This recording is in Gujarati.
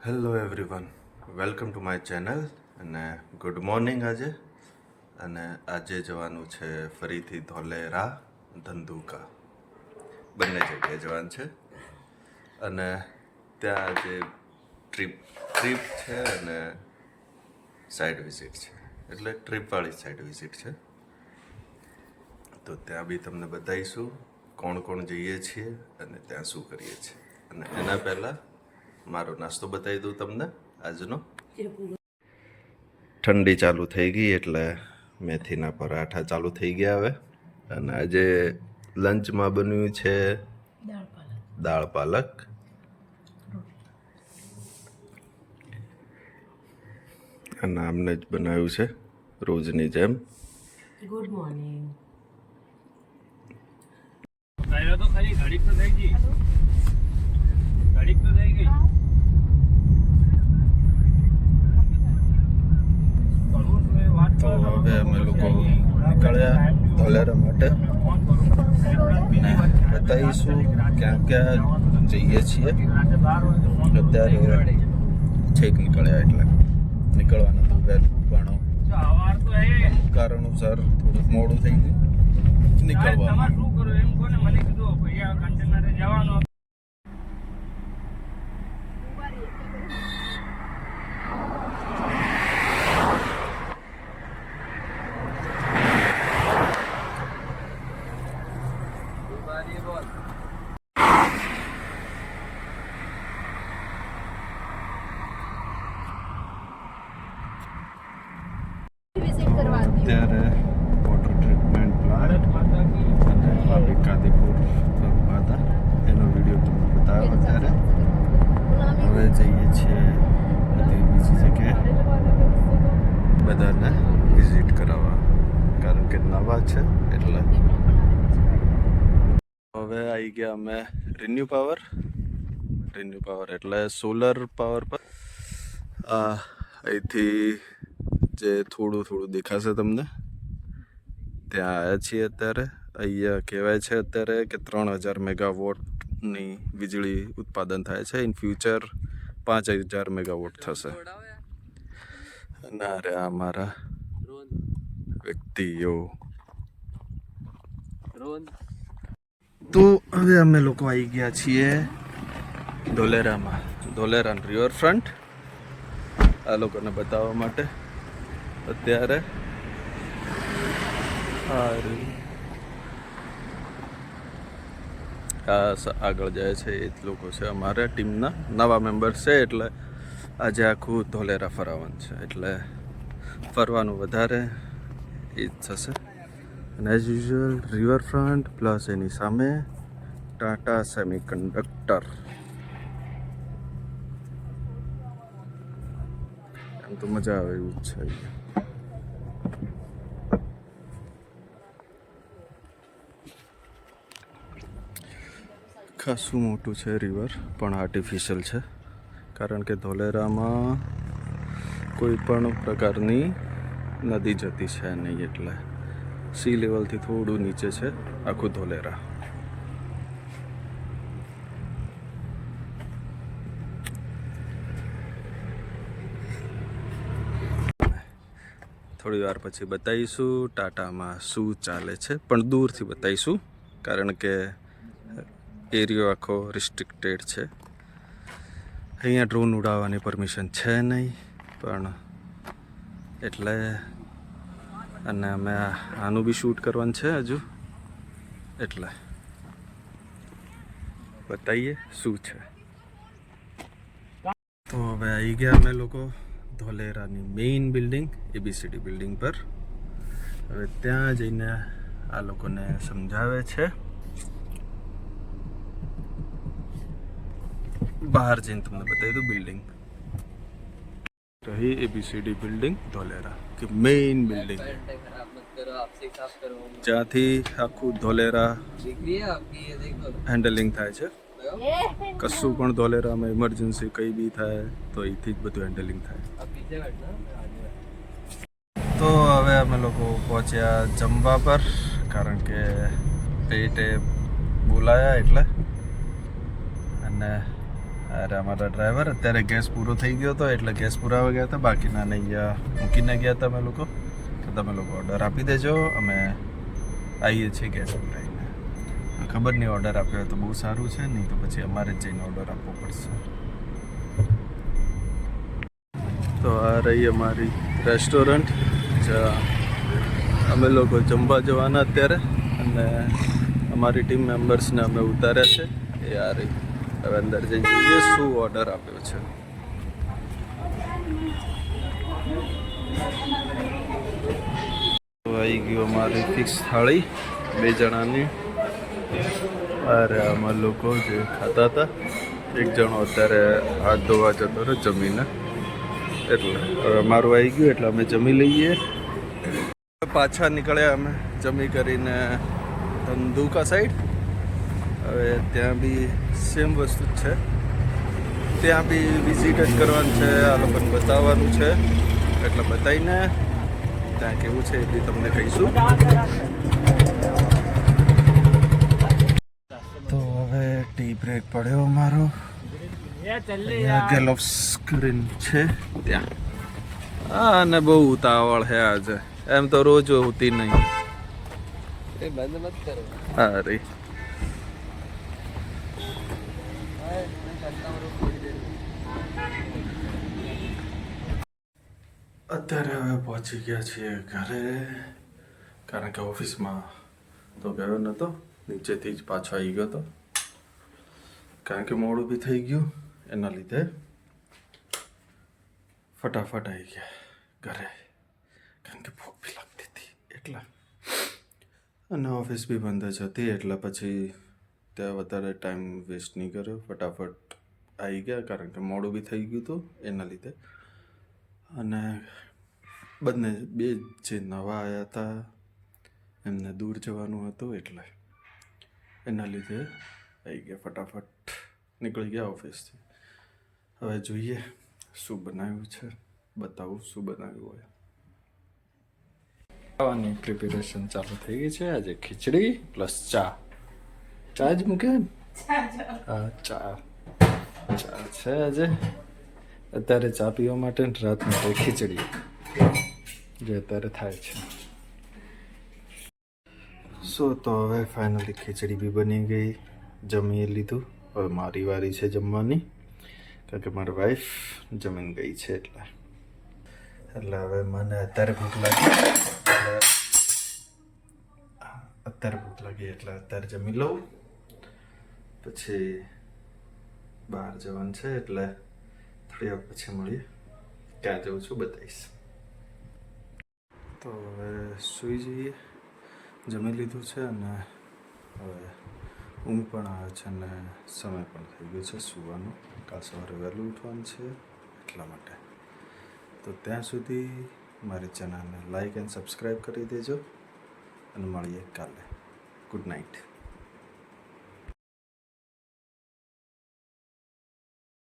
Hello everyone, welcome to my channel અને ગુડ મોર્નિંગ આજે. અને આજે જવાનું છે ફરીથી ધોલેરા, ધંધુકા બંને જગ્યાએ જવાનું છે. અને ત્યાં આજે ટ્રીપ છે અને સાઈડ વિઝિટ છે, એટલે ટ્રીપવાળી સાઈડ વિઝિટ છે. તો ત્યાં બી તમને બતાવીશું કોણ કોણ જઈએ છીએ અને ત્યાં શું કરીએ છીએ. અને એના પહેલાં મારો નાસ્તો બતાવી દઉં તમને આજનો. ઠંડી ચાલુ થઈ ગઈ એટલે મેથીના પરાઠા ચાલુ થઈ ગયા હવે. અને આજે લંચમાં બન્યું છે દાળ પાલક. અને આમને જ બનાવ્યું છે રોજની જેમ. Good morning. તો ખરી ઘડીક તો થઈ ગઈ. ઘડીક તો થઈ ગઈ. તો હવે અમે લોકો નીકળ્યા ધોલેરા માટે ને બતાવીશું ક્યાં ક્યાં જઈએ છીએ. અત્યારે છેક નીકળ્યા એટલે નીકળવાનું હતું વહેલું, પણ કારણોસર થોડુંક મોડું થઈ ગયું નીકળવાનું. શું કરું એમ કોને મને કીધું ભૈયા કન્ટેનરે જવાનું. અત્યારે વોટર ટ્રીટમેન્ટ પ્લાન્ટ અને વાપી કાદીપુર ફરવા હતા, એનો વિડીયો તમને બતાવ્યો. અત્યારે હવે જઈએ છીએ બધી બીજી જગ્યાએ બધાને વિઝિટ કરાવવા, કારણ કે નવા છે એટલે. હવે આવી ગયા અમે રિન્યુ પાવર એટલે સોલર પાવર પર. અહીંથી જે થોડું દેખાશે તમને ત્યાં આવ્યા છીએ અત્યારે. અહીંયા કહેવાય છે અત્યારે કે 3000 મેગાવોટની વીજળી ઉત્પાદન થાય છે. ઇન ફ્યુચર 5000 મેગાવોટ થશે. અને અરે અમારા વ્યક્તિઓ. તો હવે અમે લોકો આવી ગયા છીએ ધોલેરામાં, ધોલેરા રિવરફ્રન્ટ આ લોકોને બતાવવા માટે. અત્યારે આગળ જાય છે એ જ લોકો છે અમારા ટીમના નવા મેમ્બર્સ છે, એટલે આજે આખું ધોલેરા ફરાવાનું છે, એટલે ફરવાનું વધારે એ જ થશે. અને એઝ યુઝ્યુઅલ રિવરફ્રન્ટ પ્લસ એની સામે ટાટા સેમિકન્ડક્ટર. એમ તો મજા આવે એવું જ છે. ખાસું મોટું છે રિવર, પણ આર્ટિફિશિયલ છે, કારણ કે ધોલેરામાં કોઈ પણ પ્રકારની નદી જતી છે નહીં, એટલે સી લેવલથી થોડું નીચે છે આખું ધોલેરા. થોડી વાર પછી બતાવીશું ટાટામાં શું ચાલે છે, પણ દૂરથી બતાવીશું, કારણ કે એરિયો આખો રિસ્ટ્રિક્ટેડ છે. અહીંયા ડ્રોન ઉડાવવાની પરમિશન છે નહીં, પણ એટલે. અને અમે આનું બી શૂટ કરવાનું છે હજુ, એટલે બતાવીએ શું છે. તો હવે આવી ગયા અમે લોકો ધોલેરાની મેઇન બિલ્ડિંગ, ABCD બિલ્ડિંગ પર. હવે ત્યાં જઈને આ લોકોને સમજાવે છે. બહાર જઈને તમને બતાવી દઉં બિલ્ડિંગ રહી, ABCD બિલ્ડિંગ ધોલેરા કે મેઇન બિલ્ડિંગ, જ્યાંથી આખું ધોલેરા હેન્ડલિંગ થાય છે. કશું પણ ધોલેરામાં ઇમરજન્સી કંઈ બી થાય તો અહીંથી જ બધું હેન્ડલિંગ થાય. તો હવે અમે લોકો પહોંચ્યા જમવા પર, કારણ કે પેટે બોલાયા એટલે. અને અરે અમારા ડ્રાઈવર અત્યારે ગેસ પૂરો થઈ ગયો હતો એટલે ગેસ પુરાવા ગયા હતા, બાકીના ને અહીંયા મૂકીને ગયા હતા અમે લોકો કે તમે લોકો ઓર્ડર આપી દેજો, અમે આવીએ છીએ ગેસ પુરાઈને. ખબર નહીં ઓર્ડર આપ્યો હોય તો બહુ સારું છે, નહીં તો પછી અમારે જ જઈને ઓર્ડર આપવો પડશે. તો આ રહી અમારી રેસ્ટોરન્ટ જ્યાં અમે લોકો જમવા જવાના અત્યારે, અને અમારી ટીમ મેમ્બર્સને અમે ઉતાર્યા છે. એ આ રહી. હવે અંદર જઈને જોઈએ શું ઓર્ડર આપ્યો છે. તો આવી ગયું અમારી ફિક્સ થાળી 2 જણાની. અરે આમાં લોકો જે ખાતા હતા, એક જણો અત્યારે હાથ ધોવા જતો રહ્યો જમીને, એટલે હવે અમારું આવી ગયું એટલે અમે જમી લઈએ. પાછા નીકળ્યા અમે જમી કરીને ધંધુકા સાઈડ. હવે ત્યાં બી સેમ વસ્તુ જ છે, ત્યાં બી વિઝિટ જ કરવાનું છે, આ લોકોને બતાવવાનું છે, એટલે બતાવીને ત્યાં કેવું છે એ બી તમને કહીશું. તો હવે ટી બ્રેક પડ્યો અમારો, ગેલોપ્સ કરીને છે ત્યાં. હા, અને બહુ ઉતાવળ છે આજે, એમ તો રોજ હોતી નહીં. હા રે અત્યારે હવે પહોંચી ગયા છીએ ઘરે, કારણ કે ઓફિસમાં તો ગયો નહોતો, નીચેથી જ પાછો આવી ગયો હતો, કારણ કે મોડું બી થઈ ગયું, એના લીધે ફટાફટ આવી ગયા ઘરે, કારણ કે ભૂખ બી લાગતી હતી એટલે, અને ઓફિસ બી બંધ જ હતી એટલે પછી ત્યાં વધારે ટાઈમ વેસ્ટ નહીં કર્યો, ફટાફટ આવી ગયા, કારણ કે મોડું બી થઈ ગયું હતું એના લીધે. અને બે જે નવા આવ્યા હતા એમને દૂર જવાનું હતું એટલે એના લીધે આવી ગયા, ફટાફટ નીકળી ગયા ઓફિસથી. હવે જોઈએ શું બનાવ્યું છે, બતાવું શું બનાવ્યું હોય. ખાવાની પ્રિપેરેશન ચાલુ થઈ ગઈ છે. આજે ખીચડી પ્લસ ચા જ મૂકે ને? હા, ચા છે આજે. અત્યારે ચા પીવા માટે રાત માટે ખીચડી જે અત્યારે થાય છે. તો હવે ફાઇનલી ખીચડી બી બની ગઈ, જમી લીધું. હવે મારી વારી છે જમવાની, કારણ કે મારી વાઈફ જમીન ગઈ છે એટલે હવે મને અત્યારે ભૂખ લાગી એટલે અત્યારે જમી લઉં, પછી બહાર જવાનું છે એટલે થોડી વાર પછી મળીએ. ક્યાં જઉં છું બતાવીશ. તો હવે સૂઈ જઈએ, જમી લીધું છે અને હવે ઊંઘ પણ આવે છે અને સમય પણ થઈ ગયો છે સૂવાનો. કાલ સવારે વહેલું ઉઠવાનું છે એટલા માટે. તો ત્યાં સુધી મારી ચેનલને લાઈક એન્ડ સબસ્ક્રાઈબ કરી દેજો અને મળીએ કાલે. Good night.